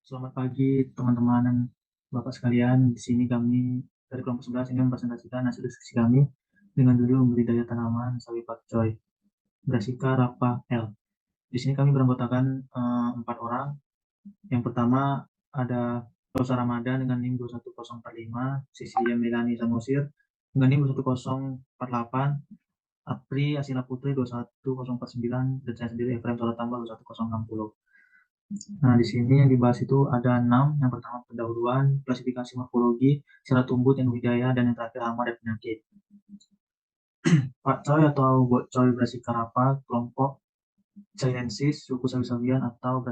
Selamat pagi teman-teman dan Bapak sekalian. Di sini kami dari kelompok 11 ini mempresentasikan hasil diskusi kami dengan judul budidaya tanaman sawi pakcoy Brassica rapa L. Di sini kami beranggotakan 4 orang. Yang pertama ada Rosa Ramadan dengan NIM 21045, Cecilia Melani Samosir dengan NIM 21048, Apri Asila Putri 21049, dan saya sendiri Efraim Solatambah 21060. Nah, di sini yang dibahas itu ada 6. Yang pertama pendahuluan, klasifikasi morfologi, syarat tumbuh dan budidaya, dan yang terakhir hama dan penyakit. Pakcoy atau bokcoy brassicarapa, kelompok Chinensis, suku sawi-sawian atau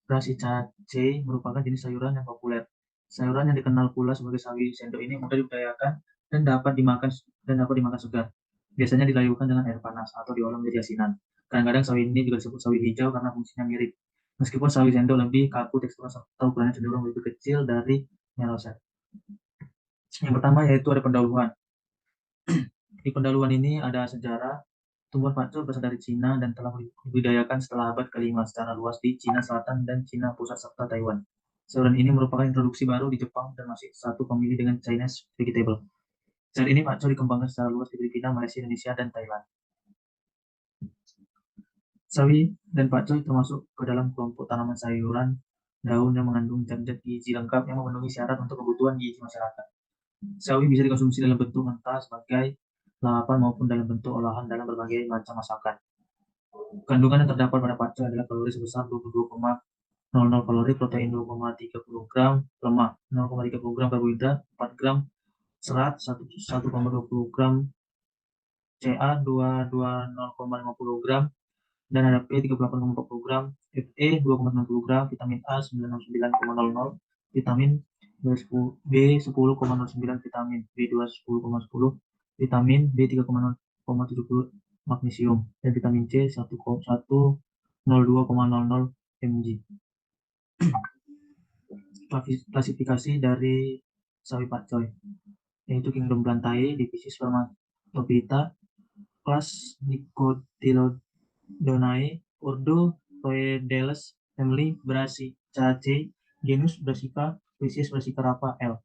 Brassicaceae merupakan jenis sayuran yang populer. Sayuran yang dikenal pula sebagai sawi sendok ini mudah dibudidayakan dan dapat dimakan segar. Biasanya dilayukan dengan air panas atau diolah menjadi asinan. Kadang-kadang sawi ini juga disebut sawi hijau karena fungsinya mirip. Meskipun sawi sendok lebih kaku teksturnya serta ukurannya cenderung lebih kecil dari meloset. Yang pertama yaitu ada pendahuluan. Di pendahuluan ini ada sejarah. Tumbuhan pakcoy berasal dari Cina dan telah dibudidayakan setelah abad ke-5 secara luas di Cina Selatan dan Cina Pusat serta Taiwan. Sayuran ini merupakan introduksi baru di Jepang dan masih satu famili dengan Chinese vegetable. Saat ini pakcoy dikembangkan secara luas di Filipina, Malaysia, Indonesia, dan Thailand. Sawi dan pakcoy termasuk ke dalam kelompok tanaman sayuran daun yang mengandung zat-zat gizi lengkap yang memenuhi syarat untuk kebutuhan gizi masyarakat. Sawi bisa dikonsumsi dalam bentuk mentah sebagai lalapan maupun dalam bentuk olahan dalam berbagai macam masakan. Kandungan yang terdapat pada pakcoy adalah kalori sebesar 22,00 kalori, protein 2,30 gram, lemak 0,30 gram, karbohidrat 4 gram, serat 1,20 gram, Ca 0,50 gram, dan ada P 38,40 gram, Fe 2,90 gram, vitamin A 99,00, vitamin B10,09, vitamin B2 10,10, vitamin B3,070, magnesium, dan vitamin C 102,00 mg. Klasifikasi dari sawi pakcoy yaitu Kingdom Plantae, divisi Spermatophyta, kelas Nicotilodonae, ordo Toedeles, family Brassicaceae, genus Brassica, spesies Brassicarapa L.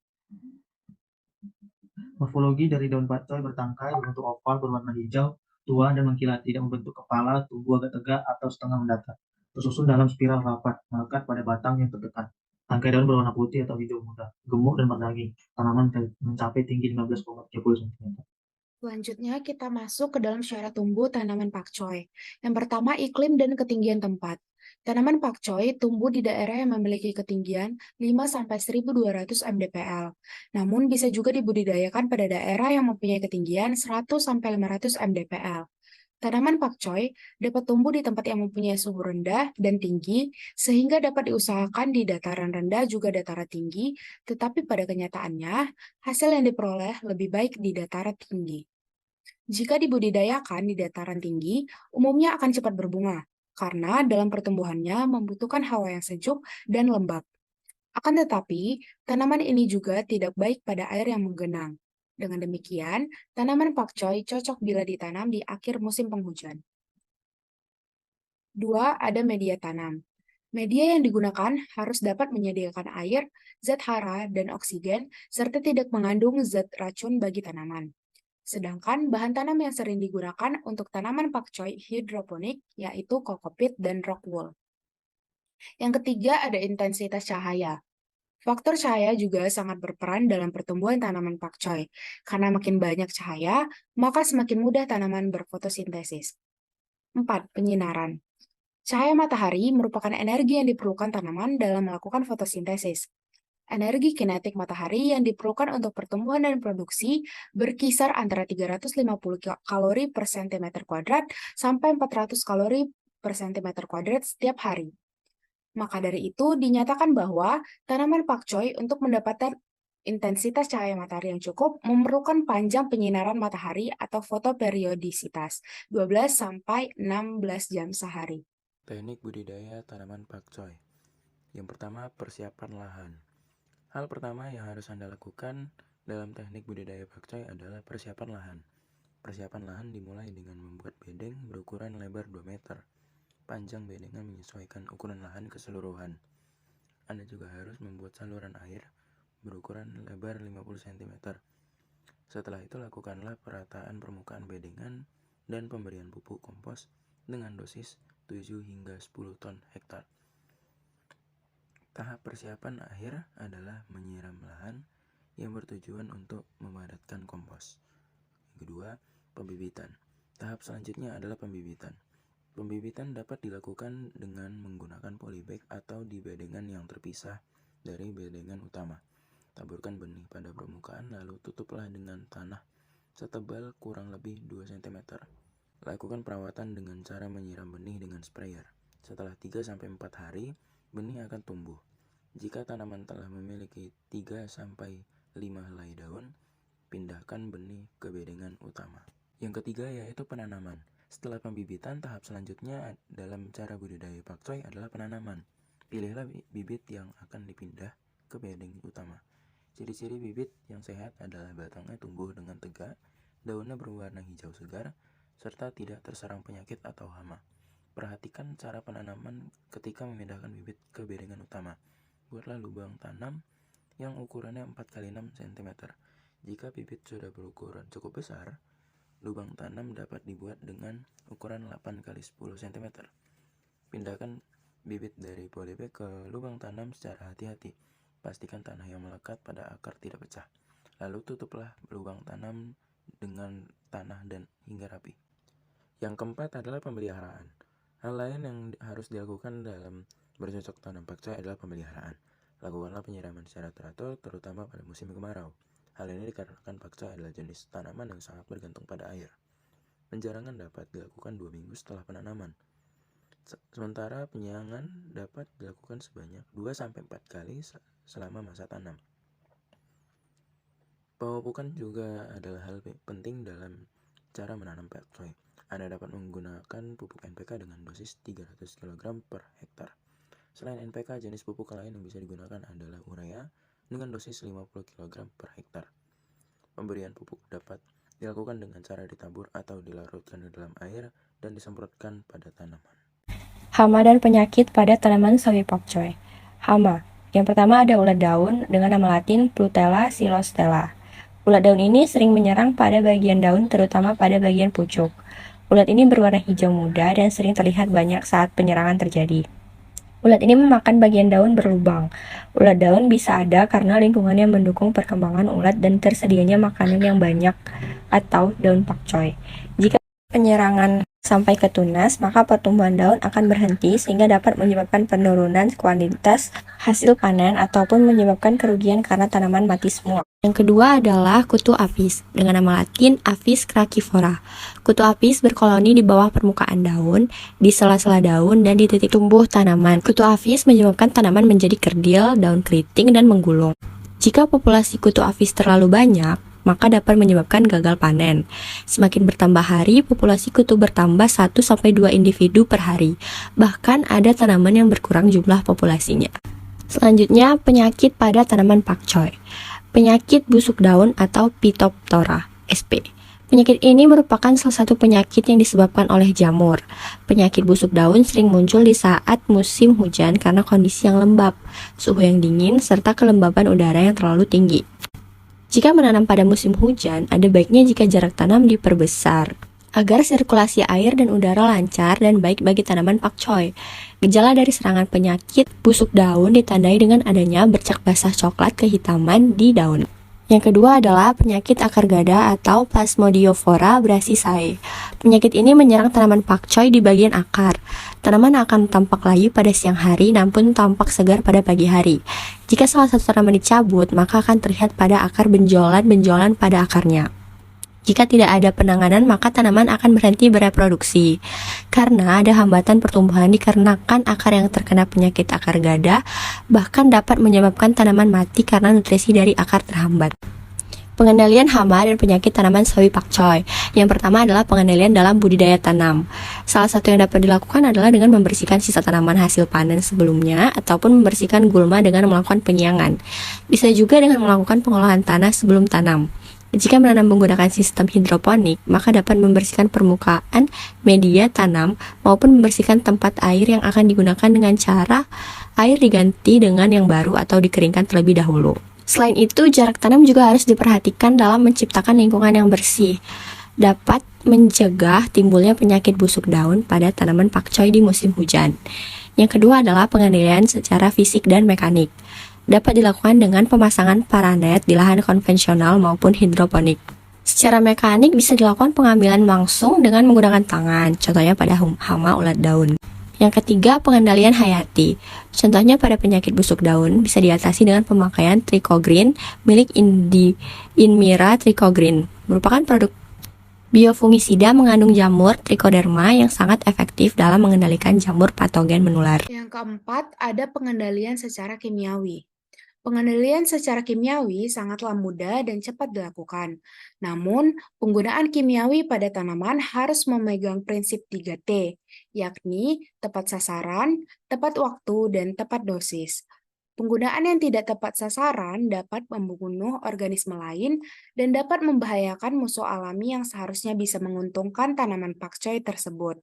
Morfologi dari daun pakcoy bertangkai, berbentuk oval, berwarna hijau, tua, dan mengkilat, tidak membentuk kepala, tubuh agak tegak atau setengah mendatar, tersusun dalam spiral rapat, melekat pada batang yang tertekan. Tangkai daun berwarna putih atau hijau muda, gemuk dan berdaging. Tanaman mencapai tinggi 15,30 cm. Selanjutnya, kita masuk ke dalam syarat tumbuh tanaman pakcoy. Yang pertama, iklim dan ketinggian tempat. Tanaman pakcoy tumbuh di daerah yang memiliki ketinggian 5-1200 mdpl. Namun, bisa juga dibudidayakan pada daerah yang mempunyai ketinggian 100-500 mdpl. Tanaman pakcoy dapat tumbuh di tempat yang mempunyai suhu rendah dan tinggi, sehingga dapat diusahakan di dataran rendah juga dataran tinggi, tetapi pada kenyataannya, hasil yang diperoleh lebih baik di dataran tinggi. Jika dibudidayakan di dataran tinggi, umumnya akan cepat berbunga, karena dalam pertumbuhannya membutuhkan hawa yang sejuk dan lembab. Akan tetapi, tanaman ini juga tidak baik pada air yang menggenang. Dengan demikian, tanaman pakcoy cocok bila ditanam di akhir musim penghujan. 2. Ada media tanam. Media yang digunakan harus dapat menyediakan air, zat hara, dan oksigen, serta tidak mengandung zat racun bagi tanaman. Sedangkan bahan tanam yang sering digunakan untuk tanaman pakcoy hidroponik yaitu kokopit dan rockwool. Yang ketiga ada intensitas cahaya. Faktor cahaya juga sangat berperan dalam pertumbuhan tanaman pakcoy. Karena makin banyak cahaya, maka semakin mudah tanaman berfotosintesis. 4. Penyinaran. Cahaya matahari merupakan energi yang diperlukan tanaman dalam melakukan fotosintesis. Energi kinetik matahari yang diperlukan untuk pertumbuhan dan produksi berkisar antara 350 kalori per cm kuadrat sampai 400 kalori per cm kuadrat setiap hari. Maka dari itu, dinyatakan bahwa tanaman pakcoy untuk mendapatkan intensitas cahaya matahari yang cukup memerlukan panjang penyinaran matahari atau fotoperiodisitas 12 sampai 16 jam sehari. Teknik budidaya tanaman pakcoy. Yang pertama, persiapan lahan. Hal pertama yang harus Anda lakukan dalam teknik budidaya pakcoy adalah persiapan lahan. Persiapan lahan dimulai dengan membuat bedeng berukuran lebar 2 meter. Panjang bedengan menyesuaikan ukuran lahan keseluruhan. Anda juga harus membuat saluran air berukuran lebar 50 cm. Setelah itu lakukanlah perataan permukaan bedengan dan pemberian pupuk kompos dengan dosis 7 hingga 10 ton hektar. Tahap persiapan akhir adalah menyiram lahan yang bertujuan untuk memadatkan kompos. Yang kedua, pembibitan. Tahap selanjutnya adalah pembibitan. Pembibitan dapat dilakukan dengan menggunakan polybag atau di bedengan yang terpisah dari bedengan utama. Taburkan benih pada permukaan lalu tutuplah dengan tanah setebal kurang lebih 2 cm. Lakukan perawatan dengan cara menyiram benih dengan sprayer. Setelah 3-4 hari, benih akan tumbuh. Jika tanaman telah memiliki 3-5 helai daun, pindahkan benih ke bedengan utama. Yang ketiga yaitu penanaman. Setelah pembibitan, tahap selanjutnya dalam cara budidaya pakcoy adalah penanaman. Pilihlah bibit yang akan dipindah ke bedengan utama. Ciri-ciri bibit yang sehat adalah batangnya tumbuh dengan tegak, daunnya berwarna hijau segar, serta tidak terserang penyakit atau hama. Perhatikan cara penanaman ketika memindahkan bibit ke bedengan utama. Buatlah lubang tanam yang ukurannya 4x6 cm. Jika bibit sudah berukuran cukup besar, lubang tanam dapat dibuat dengan ukuran 8x10 cm. Pindahkan bibit dari polybag ke lubang tanam secara hati-hati. Pastikan tanah yang melekat pada akar tidak pecah. Lalu tutuplah lubang tanam dengan tanah dan hingga rapi. Yang keempat adalah pemeliharaan. Hal lain yang harus dilakukan dalam bercocok tanam pakcoy adalah pemeliharaan. Lakukanlah penyiraman secara teratur, terutama pada musim kemarau. Hal ini dikarenakan pakcoy adalah jenis tanaman yang sangat bergantung pada air. Penjarangan dapat dilakukan 2 minggu setelah penanaman. Sementara penyiangan dapat dilakukan sebanyak 2-4 kali selama masa tanam. Pemupukan juga adalah hal penting dalam cara menanam pakcoy. Anda dapat menggunakan pupuk NPK dengan dosis 300 kg per hektar. Selain NPK, jenis pupuk lain yang bisa digunakan adalah urea dengan dosis 50 kg per hektar. Pemberian pupuk dapat dilakukan dengan cara ditabur atau dilarutkan di dalam air dan disemprotkan pada tanaman. Hama dan penyakit pada tanaman sawi pakcoy. Hama. Yang pertama ada ulat daun dengan nama latin Plutella silostella. Ulat daun ini sering menyerang pada bagian daun, terutama pada bagian pucuk. Ulat ini berwarna hijau muda dan sering terlihat banyak saat penyerangan terjadi. Ulat ini memakan bagian daun berlubang. Ulat daun bisa ada karena lingkungannya mendukung perkembangan ulat dan tersedianya makanan yang banyak atau daun pakcoy. Jika penyerangan sampai ke tunas, maka pertumbuhan daun akan berhenti sehingga dapat menyebabkan penurunan kuantitas hasil panen ataupun menyebabkan kerugian karena tanaman mati semua. Yang kedua adalah kutu apis dengan nama latin Apis cracifora. Kutu apis berkoloni di bawah permukaan daun, di sela-sela daun, dan di titik tumbuh tanaman. Kutu apis menyebabkan tanaman menjadi kerdil, daun keriting, dan menggulung. Jika populasi kutu apis terlalu banyak, maka dapat menyebabkan gagal panen. Semakin bertambah hari, populasi kutu bertambah 1-2 individu per hari. Bahkan ada tanaman yang berkurang jumlah populasinya. Selanjutnya, penyakit pada tanaman pakcoy. Penyakit busuk daun atau Phytophthora sp. Penyakit ini merupakan salah satu penyakit yang disebabkan oleh jamur. Penyakit busuk daun sering muncul di saat musim hujan karena kondisi yang lembab, suhu yang dingin, serta kelembaban udara yang terlalu tinggi. Jika menanam pada musim hujan, ada baiknya jika jarak tanam diperbesar agar sirkulasi air dan udara lancar dan baik bagi tanaman pakcoy. Gejala dari serangan penyakit busuk daun ditandai dengan adanya bercak basah coklat kehitaman di daun. Yang kedua adalah penyakit akar gada atau Plasmodiofora brassicae. Penyakit ini menyerang tanaman pakcoy di bagian akar. Tanaman akan tampak layu pada siang hari namun tampak segar pada pagi hari. Jika salah satu tanaman dicabut, maka akan terlihat pada akar benjolan-benjolan pada akarnya. Jika tidak ada penanganan, maka tanaman akan berhenti bereproduksi. Karena ada hambatan pertumbuhan dikarenakan akar yang terkena penyakit akar gada, bahkan dapat menyebabkan tanaman mati karena nutrisi dari akar terhambat. Pengendalian hama dan penyakit tanaman sawi pakcoy. Yang pertama adalah pengendalian dalam budidaya tanam. Salah satu yang dapat dilakukan adalah dengan membersihkan sisa tanaman hasil panen sebelumnya ataupun membersihkan gulma dengan melakukan penyiangan. Bisa juga dengan melakukan pengolahan tanah sebelum tanam. Jika menanam menggunakan sistem hidroponik, maka dapat membersihkan permukaan media tanam maupun membersihkan tempat air yang akan digunakan dengan cara air diganti dengan yang baru atau dikeringkan terlebih dahulu. Selain itu, jarak tanam juga harus diperhatikan dalam menciptakan lingkungan yang bersih. Dapat mencegah timbulnya penyakit busuk daun pada tanaman pakcoy di musim hujan. Yang kedua adalah pengendalian secara fisik dan mekanik. Dapat dilakukan dengan pemasangan paranet di lahan konvensional maupun hidroponik. Secara mekanik bisa dilakukan pengambilan langsung dengan menggunakan tangan, contohnya pada hama ulat daun. Yang ketiga, pengendalian hayati. Contohnya pada penyakit busuk daun bisa diatasi dengan pemakaian Trichogreen milik Inmira Trichogreen. Merupakan produk biofungisida mengandung jamur Trichoderma yang sangat efektif dalam mengendalikan jamur patogen menular. Yang keempat, ada pengendalian secara kimiawi. Pengendalian secara kimiawi sangatlah mudah dan cepat dilakukan. Namun, penggunaan kimiawi pada tanaman harus memegang prinsip 3T, yakni tepat sasaran, tepat waktu, dan tepat dosis. Penggunaan yang tidak tepat sasaran dapat membunuh organisme lain dan dapat membahayakan musuh alami yang seharusnya bisa menguntungkan tanaman pakcoy tersebut.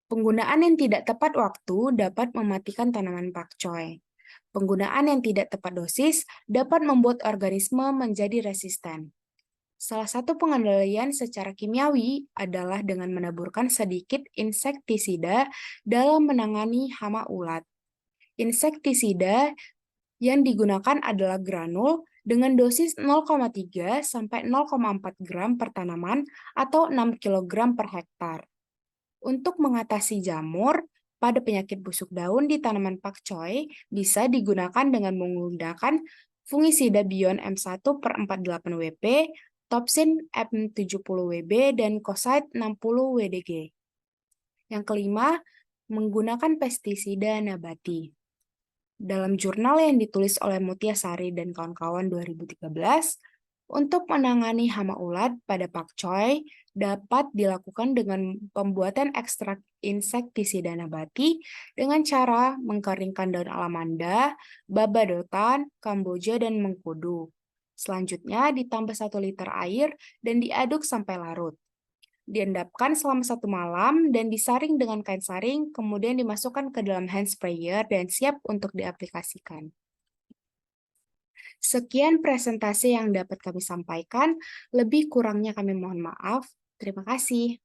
Penggunaan yang tidak tepat waktu dapat mematikan tanaman pakcoy. Penggunaan yang tidak tepat dosis dapat membuat organisme menjadi resisten. Salah satu pengendalian secara kimiawi adalah dengan menaburkan sedikit insektisida dalam menangani hama ulat. Insektisida yang digunakan adalah granul dengan dosis 0,3 sampai 0,4 gram per tanaman atau 6 kg per hektar. Untuk mengatasi jamur pada penyakit busuk daun di tanaman pakcoy bisa digunakan dengan menggunakan fungisida Bion M1 per 48 WP, Topsin M70 WB, dan Kosite 60 WDG. Yang kelima, menggunakan pestisida nabati. Dalam jurnal yang ditulis oleh Mutiasari dan kawan-kawan 2013, untuk menangani hama ulat pada pakcoy dapat dilakukan dengan pembuatan ekstrak insektisida nabati dengan cara mengkeringkan daun alamanda, babadotan, kamboja, dan mengkudu. Selanjutnya ditambah 1 liter air dan diaduk sampai larut. Diendapkan selama 1 malam dan disaring dengan kain saring, kemudian dimasukkan ke dalam hand sprayer dan siap untuk diaplikasikan. Sekian presentasi yang dapat kami sampaikan, lebih kurangnya kami mohon maaf. Terima kasih.